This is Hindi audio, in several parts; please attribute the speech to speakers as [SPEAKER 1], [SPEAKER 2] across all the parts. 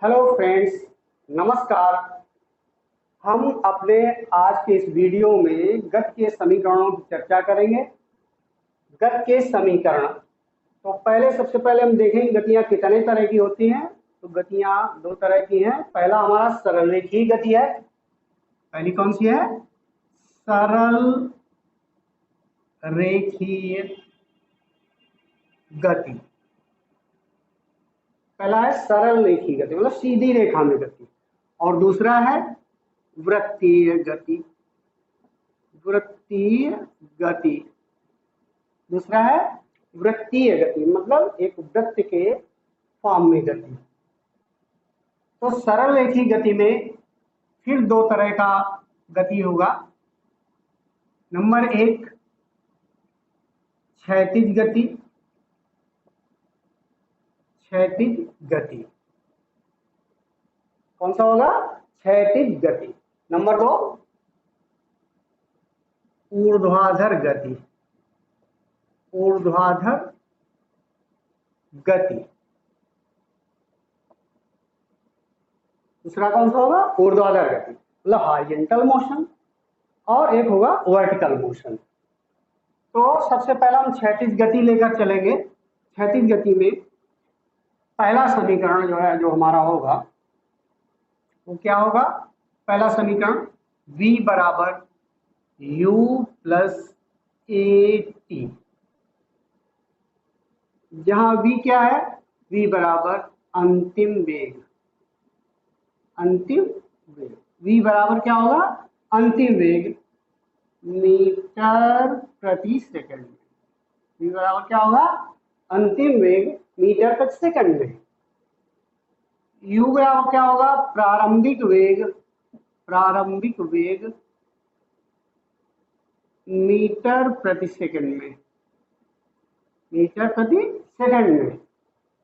[SPEAKER 1] हेलो फ्रेंड्स, नमस्कार। हम अपने आज के इस वीडियो में गति के समीकरणों की चर्चा करेंगे। गति के समीकरण तो सबसे पहले हम देखेंगे गतियां कितने तरह की होती हैं। तो गतियां दो तरह की हैं। पहला हमारा सरल रेखीय गति है। पहली कौन सी है? सरल रेखीय गति। पहला है सरल रेखीय गति, मतलब सीधी रेखा में गति, और दूसरा है वृत्तीय गति। वृत्तीय गति दूसरा है वृत्तीय गति, मतलब एक वृत्त के फॉर्म में गति। तो सरल रेखीय गति में फिर दो तरह का गति होगा। नंबर एक, क्षैतिज गति। क्षैतिज गति कौन सा होगा? क्षैतिज गति। नंबर दो, ऊर्ध्वाधर गति। ऊर्ध्वाधर गति दूसरा कौन सा होगा? ऊर्ध्वाधर गति, मतलब हॉरिजॉन्टल मोशन, और एक होगा वर्टिकल मोशन। तो सबसे पहला हम क्षैतिज गति लेकर चलेंगे। क्षैतिज गति में पहला समीकरण जो हमारा होगा वो क्या होगा? पहला समीकरण v बराबर u प्लस ए टी, जहां v क्या है? v बराबर अंतिम वेग। अंतिम वेग v बराबर क्या होगा? अंतिम वेग मीटर प्रति सेकंड में। v बराबर क्या होगा? अंतिम वेग मीटर प्रति सेकंड में। u बराबर क्या होगा? प्रारंभिक वेग। प्रारंभिक वेग मीटर प्रति सेकंड में। मीटर प्रति सेकंड में।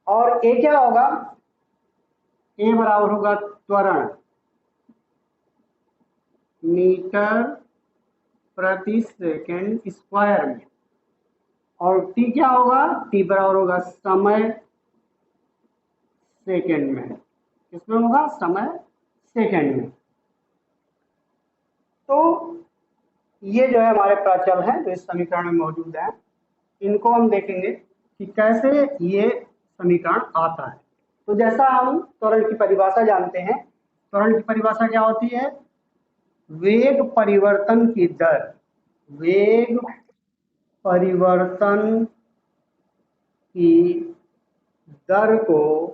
[SPEAKER 1] और a क्या होगा? a बराबर होगा त्वरण। मीटर प्रति सेकंड स्क्वायर में। और t क्या होगा? t बराबर होगा समय सेकंड में। किसमें होगा? समय सेकंड में। तो ये जो है हमारे प्राचल हैं जो इस समीकरण में मौजूद है। इनको हम देखेंगे कि कैसे ये समीकरण आता है। तो जैसा हम त्वरण की परिभाषा जानते हैं, त्वरण की परिभाषा क्या होती है? वेग परिवर्तन की दर। वेग परिवर्तन की दर को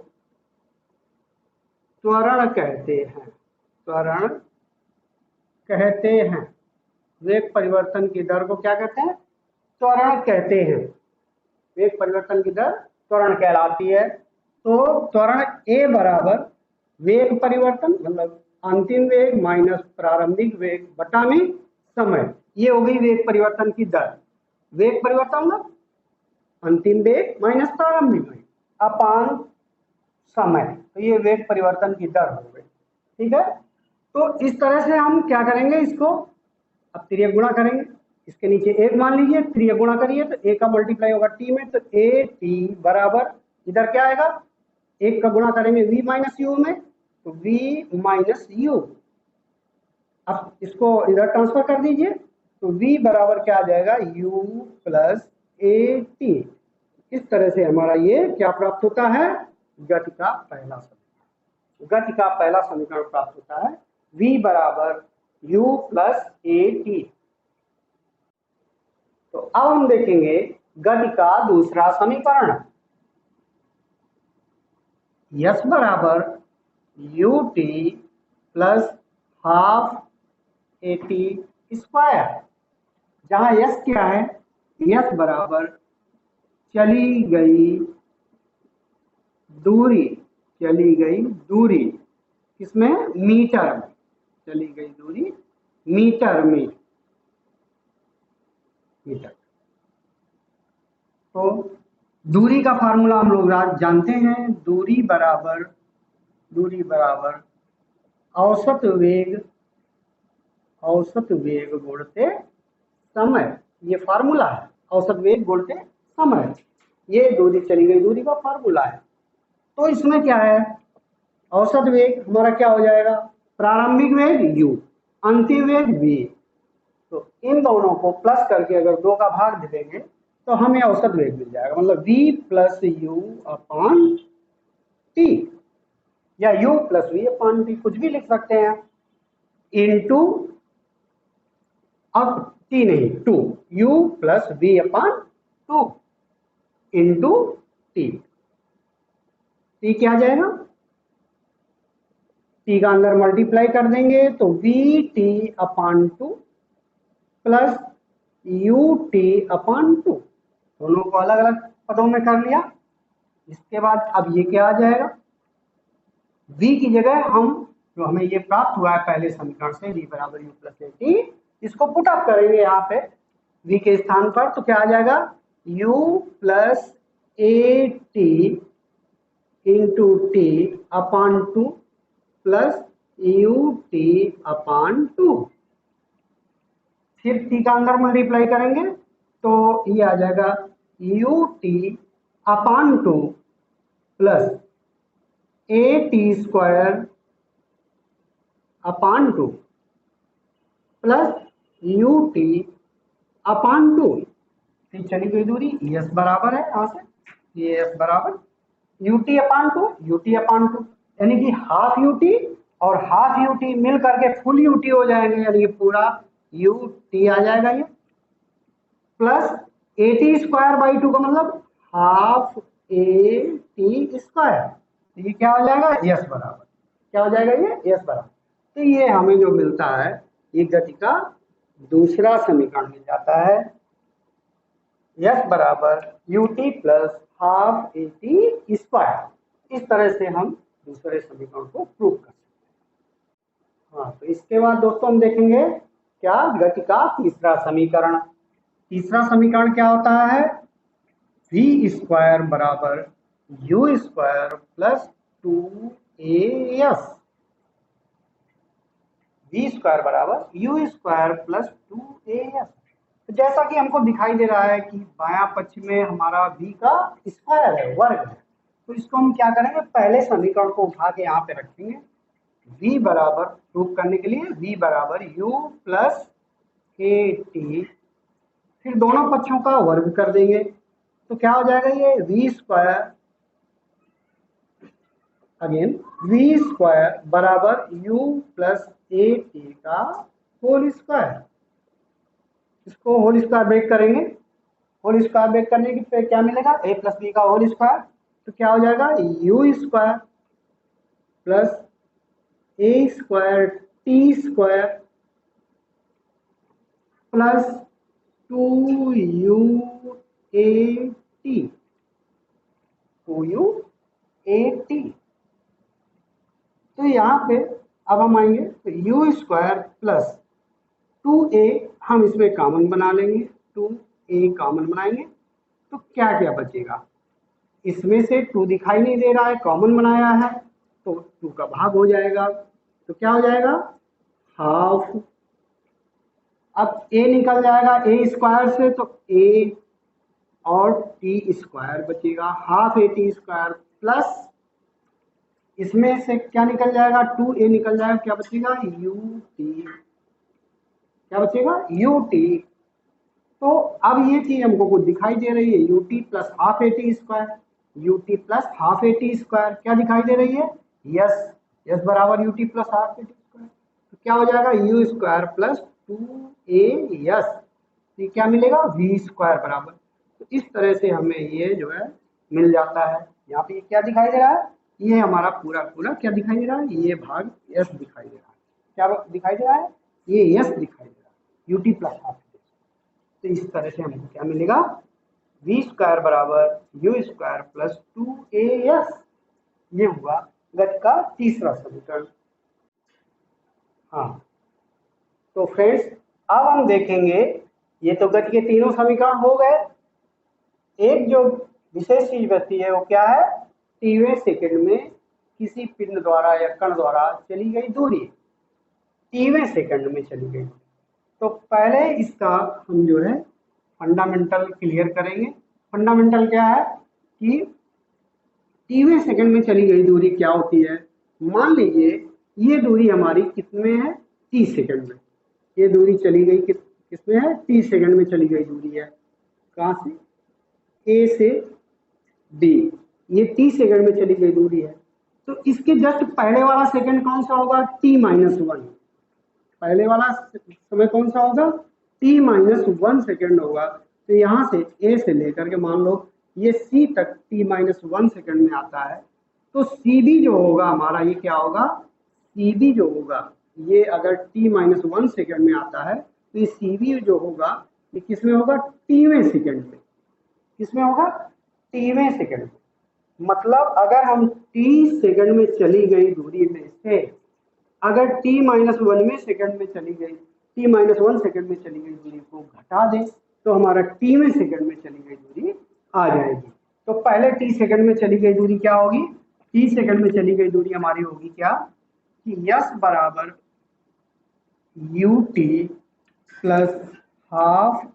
[SPEAKER 1] त्वरण कहते हैं। त्वरण कहते हैं। वेग परिवर्तन की दर को क्या कहते हैं? त्वरण कहते हैं। वेग परिवर्तन की दर त्वरण कहलाती है। तो त्वरण a बराबर वेग परिवर्तन, मतलब अंतिम वेग माइनस प्रारंभिक वेग बटा में समय, ये हो गई वेग परिवर्तन की दर। वेग परिवर्तन मतलब अंतिम वेग माइनस प्रारंभिक वेग अपान समय, तो ये वेग परिवर्तन की दर हो गई। ठीक है। तो इस तरह से हम क्या करेंगे? इसको अब त्रियक गुणा करेंगे। इसके नीचे एक मान लीजिए, त्रियक गुणा करिए तो a का मल्टीप्लाई होगा t में, तो ए टी बराबर इधर क्या आएगा? एक का गुणा करेंगे v माइनस यू में, तो v माइनस यू। अब इसको इधर ट्रांसफर कर दीजिए, तो v बराबर क्या आ जाएगा? u plus a T. इस तरह से हमारा ये क्या प्राप्त होता है? गति का पहला समीकरण। गति का पहला समीकरण प्राप्त होता है v बराबर u प्लस ए टी। तो अब हम देखेंगे गति का दूसरा समीकरण। यस बराबर U T plus half A T square, जहां यस क्या है? यस बराबर चली गई दूरी। चली गई दूरी किसमें? मीटर में। चली गई दूरी मीटर में। मीटर। तो दूरी का फार्मूला हम लोग जानते हैं। दूरी बराबर औसत वेग। औसत वेग गुणते समय, ये फार्मूला है। औसत वेग गुणते समय, ये दूरी चली गई दूरी का फार्मूला है। तो इसमें क्या है? औसत वेग हमारा क्या हो जाएगा, प्रारंभिक वेग u, अंतिम वेग v। तो इन दोनों को प्लस करके अगर 2 का भाग दे देंगे तो हमें औसत वेग मिल जाएगा, मतलब v plus u upon t, या u plus v upon t, कुछ भी लिख सकते हैं, इंटू, अब टी नहीं, two, u plus v upon two into t. T क्या आ जाएगा, टी का अंदर मल्टीप्लाई कर देंगे तो we T upon two plus U T upon two, दोनों को अलग अलग पदों में कर लिया। इसके बाद अब ये क्या आ जाएगा, v की जगह हम जो हमें ये प्राप्त हुआ है पहले समीकरण से v बराबर u प्लस ए टी, इसको पुट अप करेंगे यहाँ पे v के स्थान पर, तो क्या आ जाएगा u plus a T into T upon two plus U T upon two. फिर टी का अंदर मल्टीप्लाई करेंगे तो ये आ जाएगा U T upon two plus a T square upon two plus U T upon two. फिर चली गई दूरी, यस बराबर है यहाँ से, ये यस बराबर U T upon two, U T upon two, यानी कि हाफ यू टी और हाफ यू टी मिल करके फुल यू टी हो जाएंगे, यानी कि पूरा यू टी आ जाएगा ये, plus a T square by two का मतलब हाफ ए टी स्क्वायर, ये क्या हो जाएगा यस बराबर, क्या हो जाएगा ये यस बराबर। तो ये हमें जो मिलता है ये गति का दूसरा समीकरण मिल जाता है, यस बराबर U T plus half A T square. इस तरह से हम दूसरे समीकरण को प्रूव कर सकते हैं। हाँ, तो इसके बाद दोस्तों हम देखेंगे क्या, गति का तीसरा समीकरण। तीसरा समीकरण क्या होता है, v स्क्वायर बराबर U square plus two A S, v square बराबर U square plus two A S. तो जैसा कि हमको दिखाई दे रहा है कि बायां पक्ष में हमारा v का स्क्वायर है, वर्ग है, तो इसको हम क्या करेंगे, पहले समीकरण को उठा के यहाँ पे रखेंगे, v बराबर प्रूव करने के लिए v बराबर u प्लस ए टी, फिर दोनों पक्षों का वर्ग कर देंगे तो क्या हो जाएगा ये v square, again v square बराबर u प्लस ए टी का होल स्क्वायर। इसको होल स्क्वायर ब्रेक करेंगे, होल स्क्वायर ब्रेक करने की पे क्या मिलेगा, a प्लस बी का होल स्क्वायर, तो क्या हो जाएगा u square plus a square t square plus two u a t, two u a t. तो यहाँ पे अब हम आएंगे तो u square plus two a, हम इसमें कॉमन बना लेंगे, टू ए कॉमन बनाएंगे तो क्या क्या बचेगा, इसमें से टू दिखाई नहीं दे रहा है, कॉमन बनाया है तो टू का भाग हो जाएगा, तो क्या हो जाएगा हाफ। अब ए निकल जाएगा ए स्क्वायर से तो ए और टी स्क्वायर बचेगा, half A T square plus इसमें से क्या निकल जाएगा, टू ए निकल जाएगा, क्या बचेगा यू टी, क्या बचेगा यू टी। तो अब ये चीज हमको कुछ दिखाई दे रही है, U T plus half A T square, U T plus half A T square क्या दिखाई दे रही है, यस, यस बराबर U T plus half A T square, तो क्या हो जाएगा यू स्क्वायर प्लस टू ए यस, ये क्या मिलेगा वी स्क्वायर बराबर। तो इस तरह से हमें ये जो है मिल जाता है। यहाँ पे क्या दिखाई दे रहा है, ये हमारा पूरा पूरा क्या दिखाई दे रहा है, ये भाग यस दिखाई दे रहा है, क्या दिखाई दे रहा है, ये यस दिखाई दे रहा है, यू टी प्लस हाफ। तो इस तरह से हमको क्या मिलेगा, वी स्क्वायर बराबर U square plus two A S, ये हुआ गति का तीसरा समीकरण। हाँ, तो फ्रेंड्स अब हम देखेंगे, ये तो गति के तीनों समीकरण हो गए, एक जो विशेष चीज बचती है वो क्या है, टीवें सेकंड में किसी पिंड द्वारा या कण द्वारा चली गई दूरी, टीवें सेकंड में चली गई। तो पहले इसका हम जो है फंडामेंटल क्लियर करेंगे। फंडामेंटल क्या है कि टीवें सेकंड में चली गई दूरी क्या होती है, मान लीजिए ये दूरी हमारी कितने है, 30 सेकंड में। ये दूरी चली गई किसमें है, 30 सेकंड में चली गई दूरी है। कहाँ से, ए से बी, ये 30 सेकंड में चली गई दूरी है। तो इसके जस्ट पहले वाला सेकंड कौन सा होगा, t-1। पहले वाला समय कौन सा होगा, t-1 सेकंड होगा। तो यहाँ से ए से लेकर के मान लो ये सी तक t-1 सेकंड में आता है। तो सी बी जो होगा हमारा, ये क्या होगा, सी बी जो होगा, ये अगर t-1 सेकंड में आता है तो ये सी बी जो होगा ये किसमें होगा, टीवें सेकंड में। किसमें होगा, टीवें सेकंड में। मतलब अगर हम t सेकंड में चली गई दूरी में से अगर t-1 में सेकंड में चली गई, t-1 सेकंड में चली गई दूरी को घटा दें तो हमारा टीवें सेकंड में चली गई दूरी आ जाएगी। तो पहले t सेकंड में चली गई दूरी क्या होगी, t सेकंड में चली गई दूरी हमारी होगी क्या, कि s बराबर ut plus half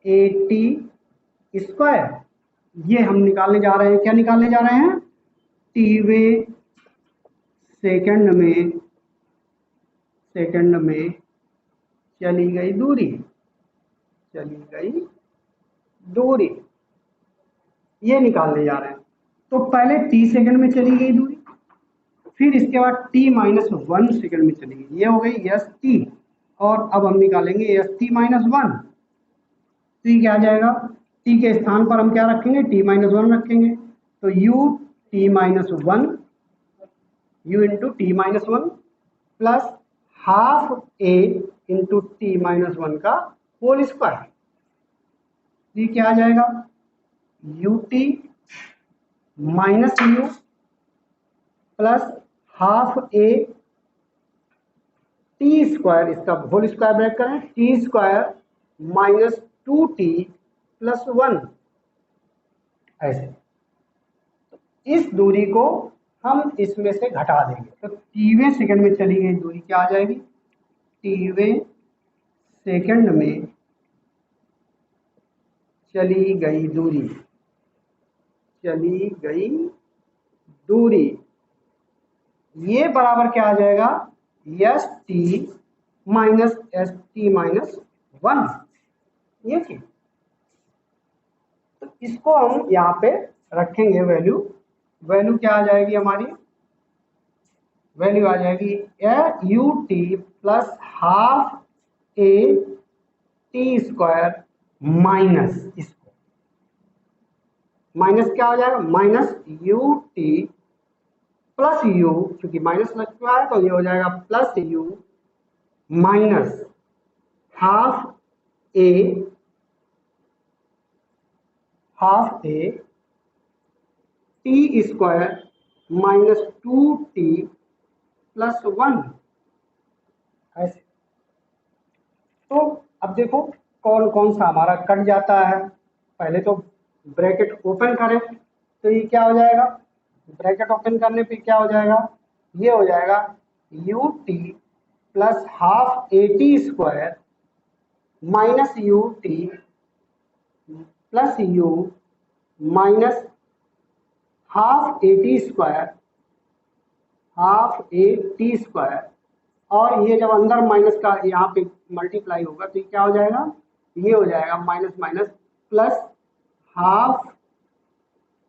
[SPEAKER 1] at square. ये हम निकालने जा रहे हैं, क्या निकालने जा रहे हैं, टीवे सेकंड में चली गई दूरी, ये निकालने जा रहे हैं। तो पहले t सेकंड में चली गई दूरी, फिर इसके बाद t-1 सेकंड में चली गई, ये हो गई एस टी। और अब हम निकालेंगे एस t-1। तो ये क्या आ जाएगा, t के स्थान पर हम क्या रखेंगे, t-1 रखेंगे। तो u t-1 u into t-1 plus half a into t-1 का होल स्क्वायर। ये क्या आ जाएगा, ut minus u plus half a T square, इसका होल स्क्वायर ब्रेक करें, T square minus 2t plus 1। ऐसे इस दूरी को हम इसमें से घटा देंगे। तो टीवें सेकंड में चली गई दूरी क्या आ जाएगी, टीवें सेकंड में चली गई दूरी, ये बराबर क्या आ जाएगा, एस टी माइनस -1। ये चीज, तो इसको हम यहाँ पे रखेंगे वैल्यू क्या आ जाएगी हमारी, वैल्यू आ जाएगी U T plus half A T square minus, इसको माइनस क्या हो जाएगा, minus U T plus you, क्योंकि माइनस लग चुका है तो ये हो जाएगा plus you minus half A T square minus 2t plus 1। ऐसे तो अब देखो कौन कौन सा हमारा कट जाता है। पहले तो ब्रैकेट ओपन करें तो ये क्या हो जाएगा, ब्रैकेट ओपन करने पे क्या हो जाएगा, ये हो जाएगा U T plus half A T square minus U T plus you minus half A T square. और ये जब अंदर माइनस का यहाँ पे मल्टीप्लाई होगा तो ये क्या हो जाएगा, ये हो जाएगा माइनस माइनस प्लस हाफ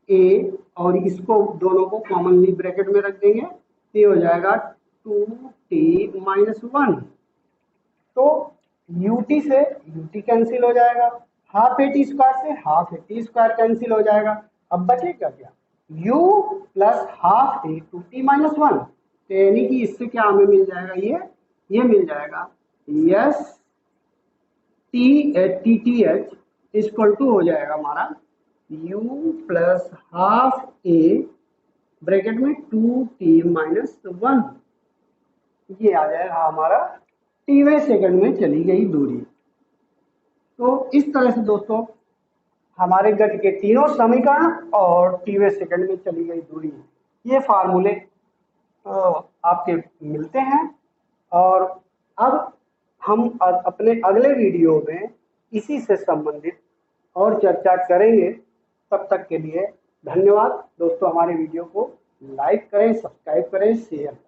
[SPEAKER 1] ए, और इसको दोनों को कॉमनली ब्रैकेट में रख देंगे तो ये हो जाएगा 2t माइनस 1। तो ut से ut कैंसिल हो जाएगा, हाफ ए टी स्क्वायर से half A T square cancel हो जाएगा। अब बचेगा क्या, u प्लस हाफ ए 2t माइनस 1। तो यानी कि इससे क्या हमें मिल जाएगा, ये मिल जाएगा s t h equal to हो जाएगा हमारा u plus half a bracket में 2t माइनस 1। ये आ जाएगा हमारा टीवें सेकंड में चली गई दूरी। तो इस तरह से दोस्तों हमारे गति के तीनों समीकरण और टीवें सेकंड में चली गई दूरी, ये फार्मूले आपके मिलते हैं। और अब हम अपने अगले वीडियो में इसी से संबंधित और चर्चा करेंगे। तब तक के लिए धन्यवाद दोस्तों, हमारे वीडियो को लाइक करें, सब्सक्राइब करें, शेयर करें।